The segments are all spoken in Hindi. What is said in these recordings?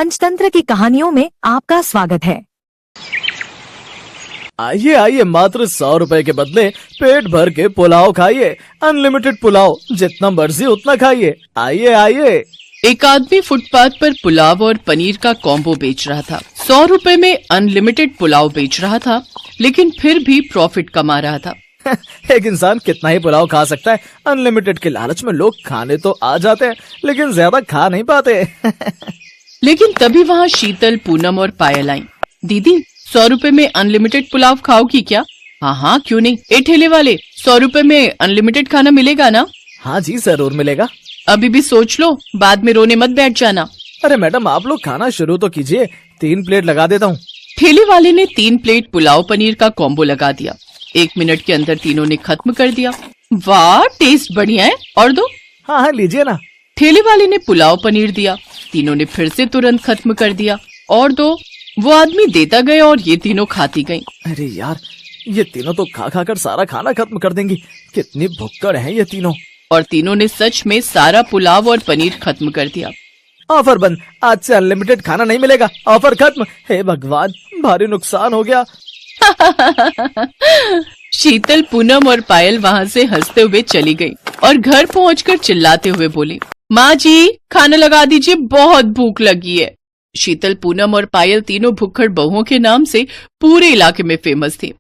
पंचतंत्र की कहानियों में आपका स्वागत है। आइए आइए, मात्र 100 रुपए के बदले पेट भर के पुलाव खाइए। अनलिमिटेड पुलाव, जितना मर्जी उतना खाइए। आइए आइए। एक आदमी फुटपाथ पर पुलाव और पनीर का कॉम्बो बेच रहा था। 100 रुपए में अनलिमिटेड पुलाव बेच रहा था, लेकिन फिर भी प्रॉफिट कमा रहा था। एक इंसान कितना ही पुलाव खा सकता है। अनलिमिटेड के लालच में लोग खाने तो आ जाते हैं, लेकिन ज्यादा खा नहीं पाते। लेकिन तभी वहाँ शीतल, पूनम और पायल आई। दीदी, 100 रुपए में अनलिमिटेड पुलाव खाओगी क्या? हाँ हाँ, क्यों नहीं। ए ठेले वाले, 100 रुपए में अनलिमिटेड खाना मिलेगा ना? हाँ जी, जरूर मिलेगा। अभी भी सोच लो, बाद में रोने मत बैठ जाना। अरे मैडम, आप लोग खाना शुरू तो कीजिए, 3 प्लेट लगा देता हूँ। ठेले वाले ने 3 प्लेट पुलाव पनीर का कॉम्बो लगा दिया। 1 मिनट के अंदर तीनों ने खत्म कर दिया। वाह, टेस्ट बढ़िया है, और दो। हाँ हाँ, लीजिए ना। ठेले वाले ने पुलाव पनीर दिया। तीनों ने फिर से तुरंत खत्म कर दिया। और दो। वो आदमी देता गया और ये तीनों खाती गईं। अरे यार, ये तीनों तो खा खा कर सारा खाना खत्म कर देंगी। कितनी भुक्कड़ हैं ये तीनों। और तीनों ने सच में सारा पुलाव और पनीर खत्म कर दिया। ऑफर बंद, आज से अनलिमिटेड खाना नहीं मिलेगा। ऑफर खत्म। हे भगवान, भारी नुकसान हो गया। शीतल, पूनम और पायल वहाँ से हंसते हुए चली गई और घर पहुंचकर चिल्लाते हुए बोली, माँ जी, खाना लगा दीजिए, बहुत भूख लगी है। शीतल, पूनम और पायल तीनों भुक्खड़ बहुओं के नाम से पूरे इलाके में फेमस थी।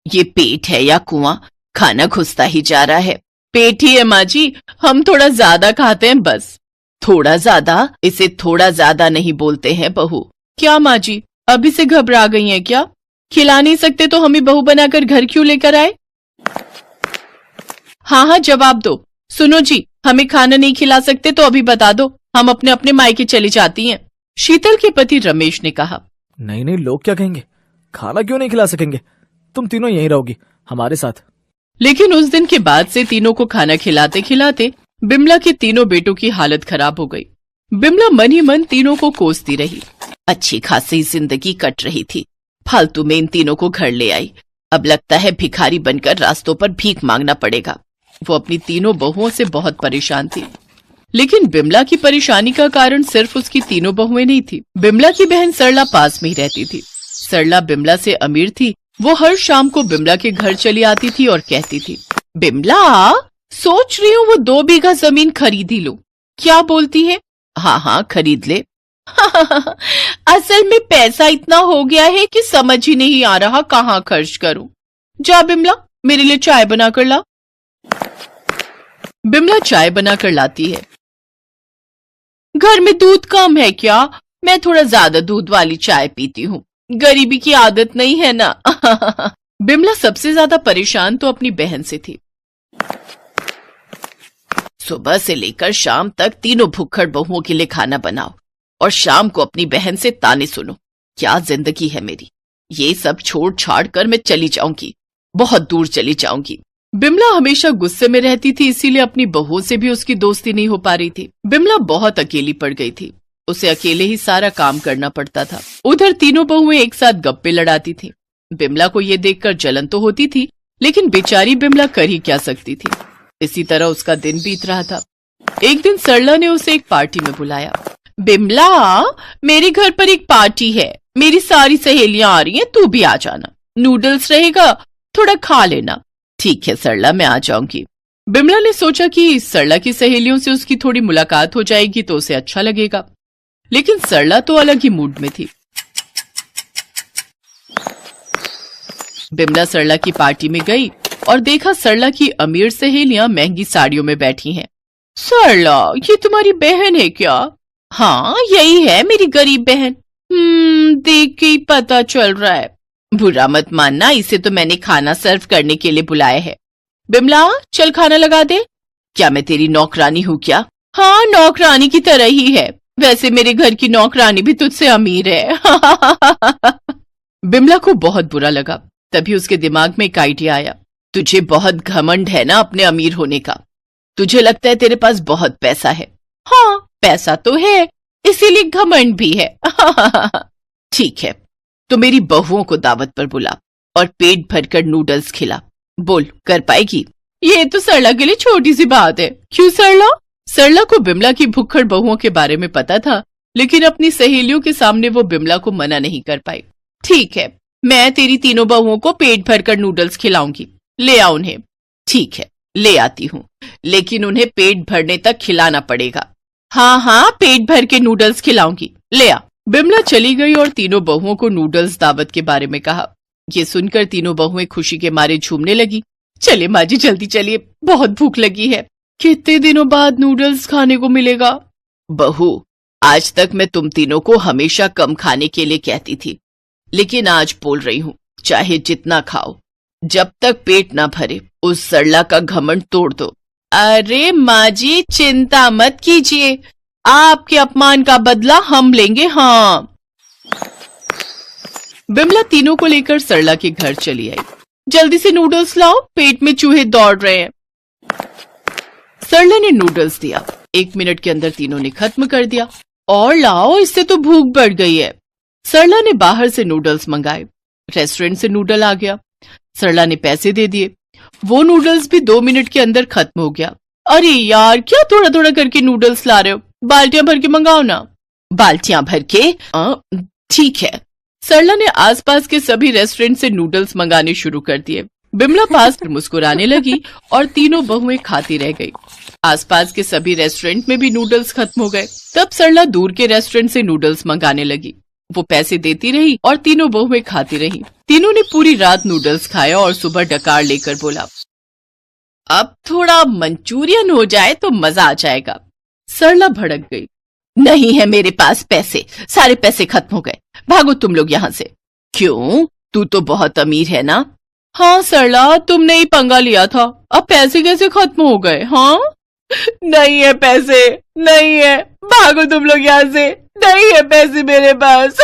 ये पेट है या कुआं, खाना घुसता ही जा रहा है। पेट ही है माँ जी, हम थोड़ा ज्यादा खाते हैं बस। थोड़ा ज्यादा? इसे थोड़ा ज्यादा नहीं बोलते हैं बहू। क्या माँ जी, अभी से घबरा गई हैं क्या? खिला नहीं सकते तो हमें बहू बनाकर घर क्यों लेकर आए? हाँ हाँ, जवाब दो। सुनो जी, हमें खाना नहीं खिला सकते तो अभी बता दो, हम अपने अपने मायके चली जाती हैं। शीतल के पति रमेश ने कहा। नहीं नहीं, लोग क्या कहेंगे? खाना क्यों नहीं खिला सकेंगे? तुम तीनों यहीं रहोगी हमारे साथ। लेकिन उस दिन के बाद से तीनों को खाना खिलाते खिलाते बिमला के तीनों बेटों की हालत खराब हो गई। बिमला मन ही मन तीनों को कोसती रही। अच्छी खासी जिंदगी कट रही थी, फालतू में इन तीनों को घर ले आई। अब लगता है भिखारी बनकर रास्तों पर भीख मांगना पड़ेगा। वो अपनी तीनों बहुओं से बहुत परेशान थी। लेकिन बिमला की परेशानी का कारण सिर्फ उसकी तीनों बहुएं नहीं थी। बिमला की बहन सरला पास में ही रहती थी। सरला बिमला से अमीर थी। वो हर शाम को बिमला के घर चली आती थी और कहती थी, बिमला, सोच रही हूँ वो 2 बीघा जमीन खरीद ही लूं। क्या बोलती है? हाँ हाँ, खरीद ले। असल में पैसा इतना हो गया है कि समझ ही नहीं आ रहा कहाँ खर्च करूं। जा बिमला, मेरे लिए चाय बना कर ला। बिमला चाय बनाकर लाती है। घर में दूध कम है क्या? मैं थोड़ा ज्यादा दूध वाली चाय पीती हूँ, गरीबी की आदत नहीं है ना। बिमला सबसे ज्यादा परेशान तो अपनी बहन से थी। सुबह से लेकर शाम तक तीनों भुक्खड़ बहुओं के लिए खाना बनाओ और शाम को अपनी बहन से ताने सुनो। क्या जिंदगी है मेरी। ये सब छोड़ छाड़ कर मैं चली जाऊंगी, बहुत दूर चली जाऊंगी। बिमला हमेशा गुस्से में रहती थी, इसीलिए अपनी बहुओं से भी उसकी दोस्ती नहीं हो पा रही थी। बिमला बहुत अकेली पड़ गई थी। उसे अकेले ही सारा काम करना पड़ता था। उधर तीनों बहुएं एक साथ गप्पे लड़ाती थी। बिमला को ये देखकर जलन तो होती थी, लेकिन बेचारी बिमला कर ही क्या सकती थी। इसी तरह उसका दिन बीत रहा था। एक दिन सरला ने उसे एक पार्टी में बुलाया। बिमला, मेरे घर पर एक पार्टी है, मेरी सारी सहेलियां आ रही हैं, तू भी आ जाना। नूडल्स रहेगा, थोड़ा खा लेना। ठीक है सरला, मैं आ जाऊंगी। बिमला ने सोचा कि सरला की सहेलियों से उसकी थोड़ी मुलाकात हो जाएगी तो उसे अच्छा लगेगा। लेकिन सरला तो अलग ही मूड में थी। बिमला सरला की पार्टी में गई और देखा सरला की अमीर सहेलियां महंगी साड़ियों में बैठी हैं। सरला, ये तुम्हारी बहन है क्या? हाँ, यही है मेरी गरीब बहन। देख के ही पता चल रहा है। बुरा मत मानना, इसे तो मैंने खाना सर्व करने के लिए बुलाया है। बिमला, चल खाना लगा दे। क्या मैं तेरी नौकरानी हूँ क्या? हाँ, नौकरानी की तरह ही है। वैसे मेरे घर की नौकरानी भी तुझसे अमीर है। बिमला को बहुत बुरा लगा। तभी उसके दिमाग में एक आइडिया आया। तुझे बहुत घमंड है ना अपने अमीर होने का। तुझे लगता है तेरे पास बहुत पैसा है। हाँ, पैसा तो है, इसीलिए घमंड भी है। ठीक है, तो मेरी बहुओं को दावत पर बुला और पेट भरकर नूडल्स खिला। बोल, कर पाएगी? ये तो सरला के लिए छोटी सी बात है। क्यों सरला? सरला को बिमला की भुक्खड़ बहुओं के बारे में पता था, लेकिन अपनी सहेलियों के सामने वो बिमला को मना नहीं कर पाई। ठीक है, मैं तेरी तीनों बहुओं को पेट भरकर नूडल्स खिलाऊंगी, ले आ उन्हें। ठीक है, ले आती हूँ, लेकिन उन्हें पेट भरने तक खिलाना पड़ेगा। हाँ हाँ, पेट भर के नूडल्स खिलाऊंगी, ले आ। बिमला चली गई और तीनों बहुओं को नूडल्स दावत के बारे में कहा। ये सुनकर तीनों बहुएं खुशी के मारे झूमने लगी। चले माँ जी, जल्दी चलिए, बहुत भूख लगी है। कितने दिनों बाद नूडल्स खाने को मिलेगा। बहू, आज तक मैं तुम तीनों को हमेशा कम खाने के लिए कहती थी, लेकिन आज बोल रही हूँ, चाहे जितना खाओ, जब तक पेट ना भरे उस सरला का घमंड तोड़ दो। अरे माँ जी, चिंता मत कीजिए, आपके अपमान का बदला हम लेंगे। हाँ। बिमला तीनों को लेकर सरला के घर चली आई। जल्दी से नूडल्स लाओ, पेट में चूहे दौड़ रहे हैं। सरला ने नूडल्स दिया। 1 मिनट के अंदर तीनों ने खत्म कर दिया। और लाओ, इससे तो भूख बढ़ गई है। सरला ने बाहर से नूडल्स मंगाए। रेस्टोरेंट से नूडल आ गया। सरला ने पैसे दे दिए। वो नूडल्स भी 2 मिनट के अंदर खत्म हो गया। अरे यार, क्या थोड़ा थोड़ा करके नूडल्स ला रहे हो? बाल्टियां भर के मंगाओ ना। बाल्टियां भर के? ठीक है। सरला ने आसपास के सभी रेस्टोरेंट से नूडल्स मंगाने शुरू कर दिए। बिमला पास मुस्कुराने लगी और तीनों बहुएं खाती रह गई। आसपास के सभी रेस्टोरेंट में भी नूडल्स खत्म हो गए। तब सरला दूर के रेस्टोरेंट से नूडल्स मंगाने लगी। वो पैसे देती रही और तीनों बहुएं खाती रही। तीनों ने पूरी रात नूडल्स खाया और सुबह डकार लेकर बोला, अब थोड़ा मंचूरियन हो जाए तो मजा आ जाएगा। सरला भड़क गई। नहीं है मेरे पास पैसे, सारे पैसे खत्म हो गए, भागो तुम लोग यहाँ से। क्यों? तू तो बहुत अमीर है ना। हाँ सरला, तुमने ही पंगा लिया था, अब पैसे कैसे खत्म हो गए? हाँ, नहीं है पैसे, नहीं है, भागो तुम लोग यहाँ से, नहीं है पैसे मेरे पास।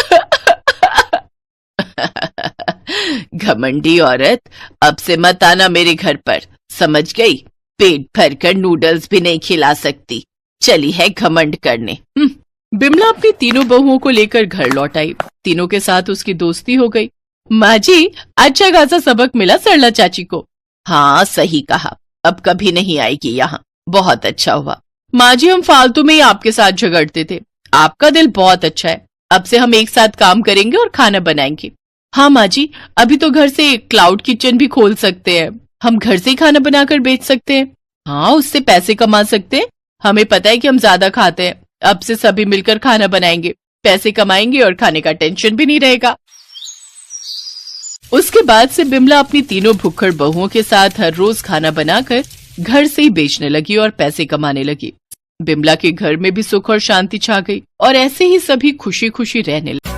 घमंडी औरत, अब से मत आना मेरे घर पर, समझ गई? पेट भरकर नूडल्स भी नहीं खिला सकती, चली है घमंड करने। बिमला अपनी तीनों बहुओं को लेकर घर लौट आई। तीनों के साथ उसकी दोस्ती हो गई। माँ जी, अच्छा खासा सबक मिला सरला चाची को। हाँ, सही कहा, अब कभी नहीं आएगी यहाँ, बहुत अच्छा हुआ। माँ जी, हम फालतू में ही आपके साथ झगड़ते थे, आपका दिल बहुत अच्छा है, अब से हम एक साथ काम करेंगे और खाना बनाएंगे। हाँ माँ जी, अभी तो घर से क्लाउड किचन भी खोल सकते हैं, हम घर से ही खाना बनाकर बेच सकते हैं। हाँ, उससे पैसे कमा सकते हैं, हमें पता है कि हम ज्यादा खाते हैं, अब से सभी मिलकर खाना बनाएंगे, पैसे कमाएंगे और खाने का टेंशन भी नहीं रहेगा। उसके बाद से बिमला अपनी तीनों भुक्खड़ बहुओं के साथ हर रोज खाना बनाकर घर से ही बेचने लगी और पैसे कमाने लगी। बिमला के घर में भी सुख और शांति छा गई और ऐसे ही सभी खुशी खुशी रहने लगे।